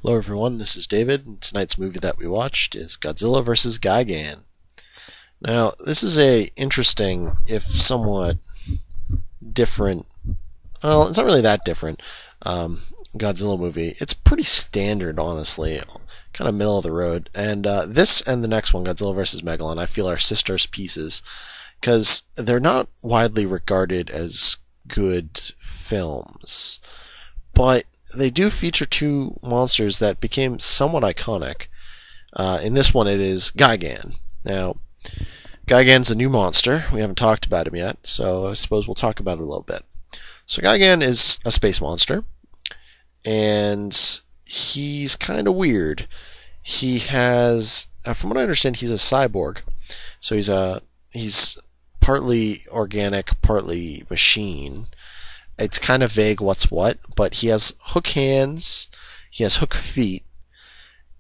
Hello everyone, this is David, and tonight's movie that we watched is Godzilla vs. Gigan. Now, this is a interesting, if somewhat different, well, it's not really that different, Godzilla movie. It's pretty standard, honestly, kind of middle of the road. And this and the next one, Godzilla vs. Megalon, I feel are sisters pieces, because they're not widely regarded as good films, but they do feature two monsters that became somewhat iconic. In this one, it is Gigan. Now, Gigan's a new monster. We haven't talked about him yet, so I suppose we'll talk about it a little bit. So Gigan is a space monster, and he's kind of weird. He has, from what I understand, he's a cyborg. So he's partly organic, partly machine. It's kind of vague what's what, but he has hook hands, he has hook feet,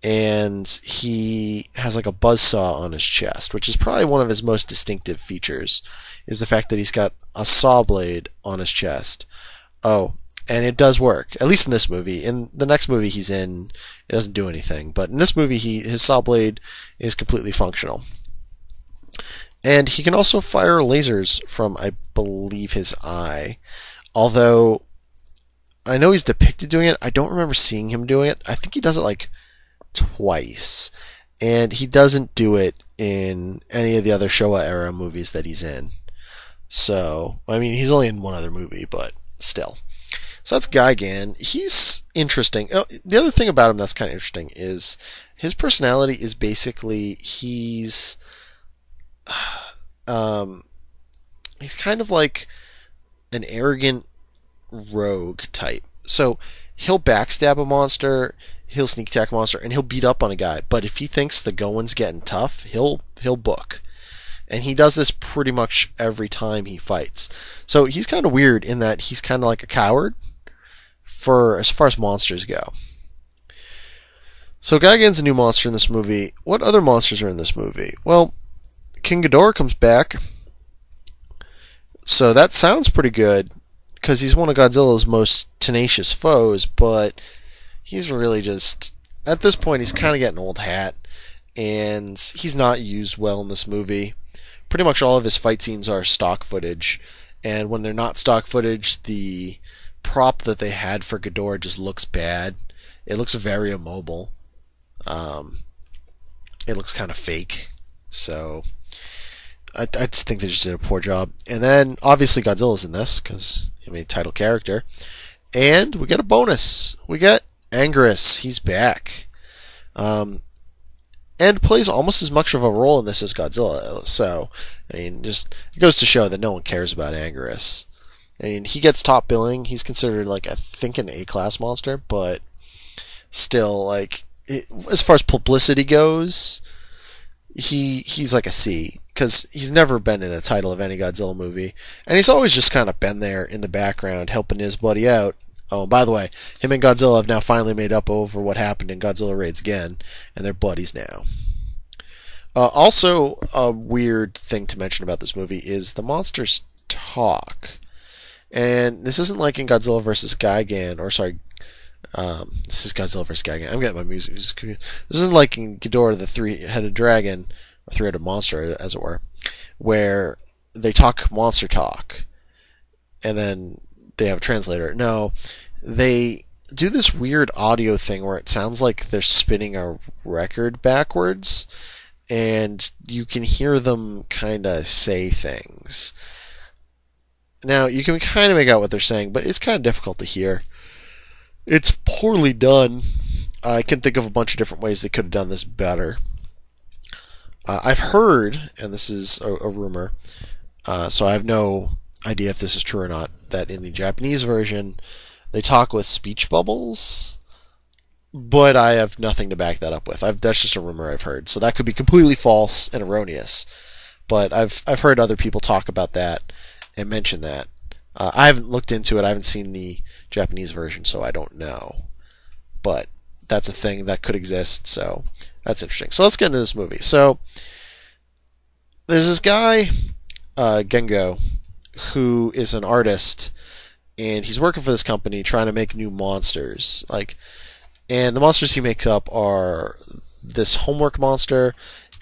and he has like a buzzsaw on his chest, which is probably one of his most distinctive features, is the fact that he's got a saw blade on his chest. Oh, and it does work, at least in this movie. In the next movie he's in, it doesn't do anything, but in this movie his saw blade is completely functional. And he can also fire lasers from, I believe, his eye. Although, I know he's depicted doing it, I don't remember seeing him doing it. I think he does it like twice. And he doesn't do it in any of the other Showa era movies that he's in. So, I mean, he's only in one other movie, but still. So that's Gigan. He's interesting. The other thing about him that's kind of interesting is his personality is basically, he's kind of like an arrogant rogue type. So he'll backstab a monster, he'll sneak attack a monster, and he'll beat up on a guy. But if he thinks the going's getting tough, he'll book. And he does this pretty much every time he fights. So he's kind of weird in that he's kind of like a coward for as far as monsters go. So Gigan's a new monster in this movie. What other monsters are in this movie? Well, King Ghidorah comes back. So that sounds pretty good, because he's one of Godzilla's most tenacious foes, but he's really just, at this point, he's kind of getting old hat, and he's not used well in this movie. Pretty much all of his fight scenes are stock footage, and when they're not stock footage, the prop that they had for Ghidorah just looks bad. It looks very immobile. It looks kind of fake, so I just think they just did a poor job. And then, obviously, Godzilla's in this, because, I mean, title character. And we get a bonus. We get Anguirus. He's back. And plays almost as much of a role in this as Godzilla. So, I mean, just, it goes to show that no one cares about Anguirus. I mean, he gets top billing. He's considered, like, I think an A-class monster, but still, like, as far as publicity goes, he's like a C, because he's never been in a title of any Godzilla movie, and he's always just kind of been there in the background helping his buddy out. Oh, and by the way, him and Godzilla have now finally made up over what happened in Godzilla Raids Again, and they're buddies now. Also, a weird thing to mention about this movie is the monsters talk. And this isn't like in Godzilla vs. Gigan, or sorry, this is Godzilla vs. Gigan. I'm getting my music confused. This isn't like in Ghidorah, the three-headed dragon, or three-headed monster, as it were, where they talk monster talk, and then they have a translator. No, they do this weird audio thing where it sounds like they're spinning a record backwards, and you can hear them kind of say things. Now, you can kind of make out what they're saying, but it's kind of difficult to hear. It's poorly done. I can think of a bunch of different ways they could have done this better. I've heard, and this is a rumor, so I have no idea if this is true or not, that in the Japanese version, they talk with speech bubbles, but I have nothing to back that up with. That's just a rumor I've heard, so that could be completely false and erroneous. But I've heard other people talk about that and mention that. I haven't looked into it. I haven't seen the Japanese version, so I don't know. But that's a thing that could exist, so that's interesting. So let's get into this movie. So there's this guy, Gengo, who is an artist, and he's working for this company trying to make new monsters. Like, And the monsters he makes up are this homework monster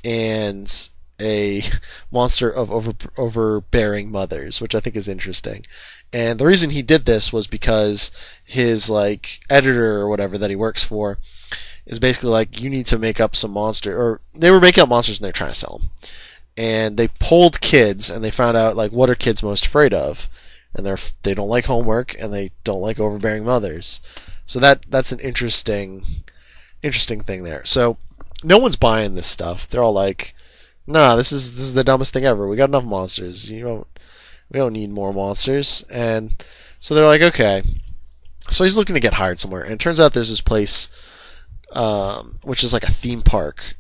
and a monster of overbearing mothers, which I think is interesting. And the reason he did this was because his like editor or whatever that he works for is basically like, you need to make up some monster, or they were making up monsters and they're trying to sell them. And they polled kids and they found out like, what are kids most afraid of? And they don't like homework and they don't like overbearing mothers. So that's an interesting thing there. So no one's buying this stuff. They're all like, nah, this is the dumbest thing ever. We got enough monsters. We don't need more monsters. And so they're like, okay. So he's looking to get hired somewhere. And it turns out there's this place, which is like a theme park.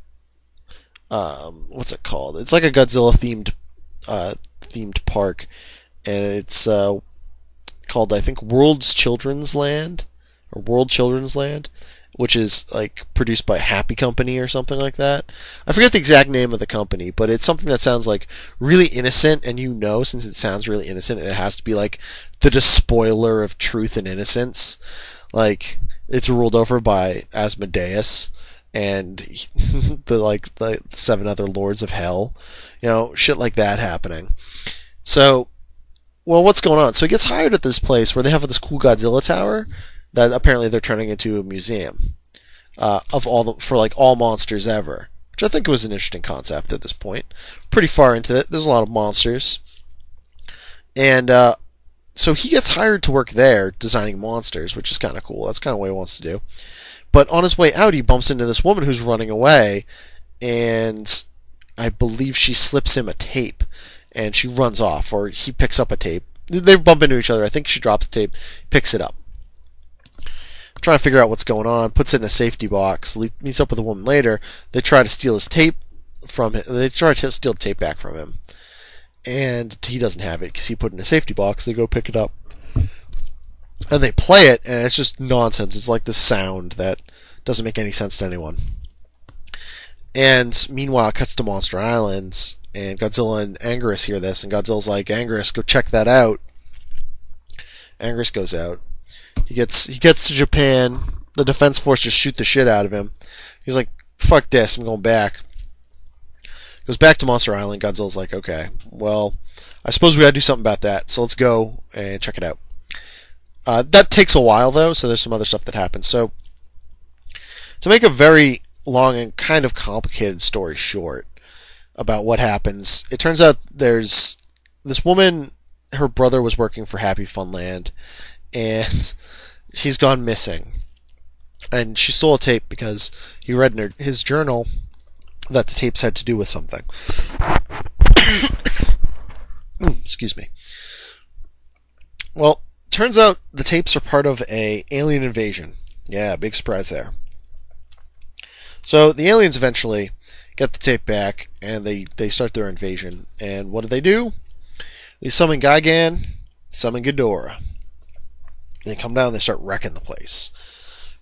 What's it called? It's like a Godzilla themed park. And it's called, I think, World Children's Land, which is like produced by Happy Company or something like that. I forget the exact name of the company, but it's something that sounds like really innocent, and since it sounds really innocent, it has to be like the despoiler of truth and innocence. Like, it's ruled over by Asmodeus and the 7 other lords of hell, shit like that happening. So, well, what's going on? So he gets hired at this place where they have this cool Godzilla tower that apparently they're turning into a museum for all monsters ever, which I think was an interesting concept at this point. Pretty far into it. There's a lot of monsters. And so he gets hired to work there designing monsters, which is kind of cool. That's kind of what he wants to do. But on his way out, he bumps into this woman who's running away, and I believe she slips him a tape, and she runs off, or he picks up a tape. They bump into each other. I think she drops the tape, picks it up. Trying to figure out what's going on, puts it in a safety box, meets up with a woman later. They try to steal his tape from him. They try to steal the tape back from him. And he doesn't have it because he put it in a safety box. They go pick it up. And they play it, and it's just nonsense. It's like this sound that doesn't make any sense to anyone. And meanwhile, it cuts to Monster Islands, and Godzilla and Anguirus hear this, and Godzilla's like, Anguirus, go check that out. Anguirus goes out. He gets to Japan. The Defense Force just shoot the shit out of him. He's like, fuck this, I'm going back. Goes back to Monster Island. Godzilla's like, okay, well, I suppose we gotta do something about that, so let's go and check it out. That takes a while, though, so there's some other stuff that happens. So, to make a very long and kind of complicated story short about what happens, it turns out there's this woman, her brother was working for Happy Funland, and he's gone missing. And she stole a tape because he read in his journal that the tapes had to do with something. Excuse me. Well, turns out the tapes are part of an alien invasion. Yeah, big surprise there. So the aliens eventually get the tape back, and they start their invasion. And what do? They summon Gigan, summon Ghidorah. They come down and they start wrecking the place.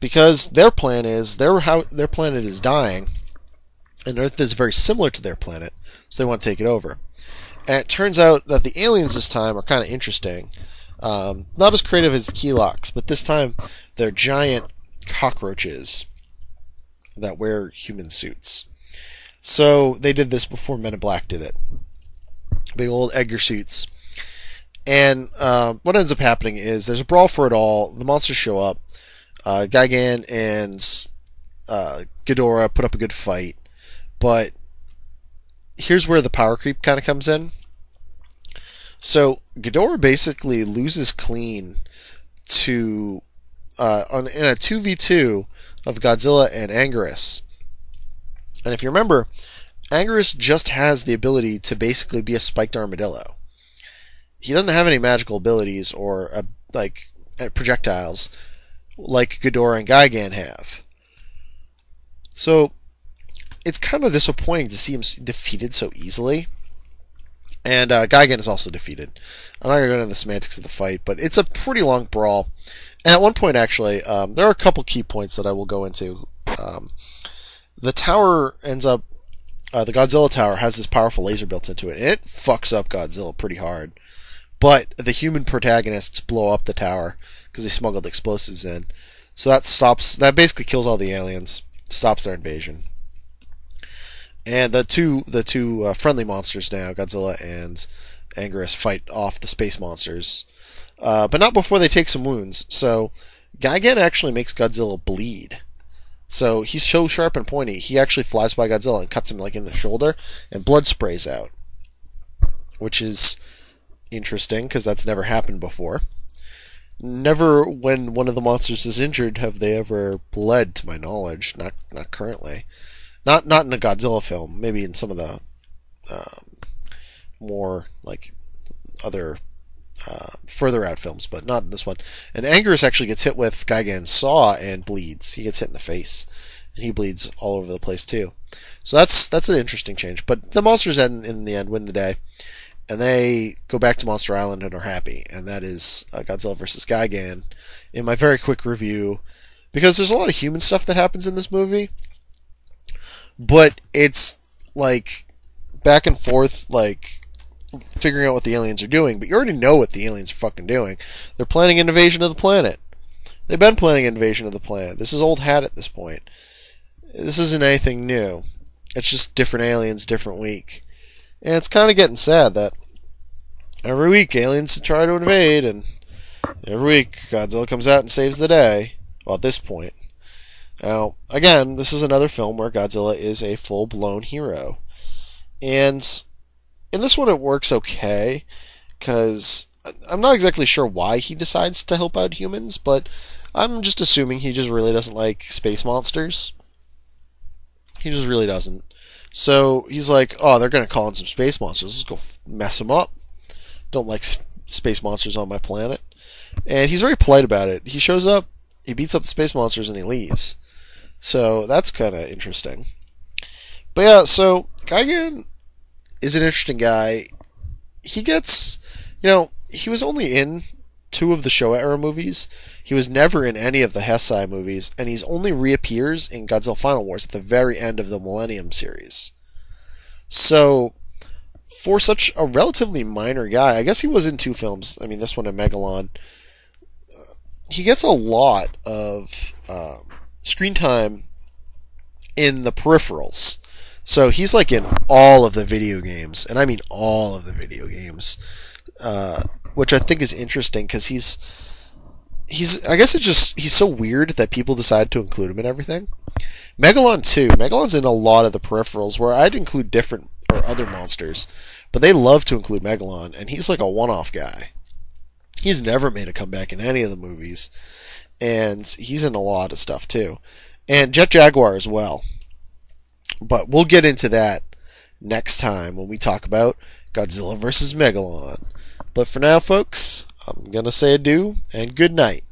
Because their plan is, their planet is dying, and Earth is very similar to their planet, so they want to take it over. And it turns out that the aliens this time are kind of interesting. Not as creative as the Keylocks, but this time they're giant cockroaches that wear human suits. So they did this before Men in Black did it. Big old Edgar suits. And what ends up happening is there's a brawl for it all. The monsters show up. Gigan and Ghidorah put up a good fight. But here's where the power creep kind of comes in. So Ghidorah basically loses clean to in a 2v2 of Godzilla and Anguirus. And if you remember, Anguirus just has the ability to basically be a spiked armadillo. He doesn't have any magical abilities or projectiles like Ghidorah and Gigan have. So it's kind of disappointing to see him defeated so easily. And Gigan is also defeated. I'm not going to go into the semantics of the fight, but it's a pretty long brawl. And at one point, actually, there are a couple key points that I will go into. The tower ends up... the Godzilla tower has this powerful laser built into it, and it fucks up Godzilla pretty hard. But the human protagonists blow up the tower because they smuggled explosives in. So that basically kills all the aliens, stops their invasion. And the two friendly monsters now, Godzilla and Anguirus, fight off the space monsters, but not before they take some wounds. So Gigan actually makes Godzilla bleed. So he's so sharp and pointy, he actually flies by Godzilla and cuts him like in the shoulder, and blood sprays out, which is interesting because that's never happened before. Never, when one of the monsters is injured, have they ever bled, to my knowledge. Not currently. Not in a Godzilla film. Maybe in some of the more like other further out films, but not in this one. And Anguirus actually gets hit with Gigan's saw and bleeds. He gets hit in the face, and he bleeds all over the place too. So that's an interesting change. But the monsters in the end win the day, and they go back to Monster Island and are happy. And that is Godzilla vs. Gigan. In my very quick review, because there's a lot of human stuff that happens in this movie, but it's like back and forth, like figuring out what the aliens are doing. But you already know what the aliens are fucking doing. They're planning an invasion of the planet. They've been planning an invasion of the planet. This is old hat at this point. This isn't anything new. It's just different aliens, different week. And it's kind of getting sad that every week aliens try to invade, and every week Godzilla comes out and saves the day. Well, at this point. Now, again, this is another film where Godzilla is a full-blown hero. And in this one it works okay, because I'm not exactly sure why he decides to help out humans, but I'm just assuming he just really doesn't like space monsters. He just really doesn't. So he's like, oh, they're going to call in some space monsters. Let's go mess them up. Don't like space monsters on my planet. And he's very polite about it. He shows up, he beats up the space monsters, and he leaves. So that's kind of interesting. But yeah, so Gigan is an interesting guy. He gets, he was only in 2 of the Showa era movies. He was never in any of the Heisei movies, and he's only reappears in Godzilla Final Wars at the very end of the Millennium series. So, for such a relatively minor guy, I guess he was in 2 films. I mean, this one and Megalon. He gets a lot of screen time in the peripherals. So he's like in all of the video games, and I mean all of the video games, which I think is interesting because he's I guess he's so weird that people decide to include him in everything. Megalon too. Megalon's in a lot of the peripherals where I'd include different or other monsters, but they love to include Megalon, and he's like a one-off guy. He's never made a comeback in any of the movies, and he's in a lot of stuff too. And Jet Jaguar as well. But we'll get into that next time when we talk about Godzilla vs. Megalon. But for now, folks, I'm going to say adieu and good night.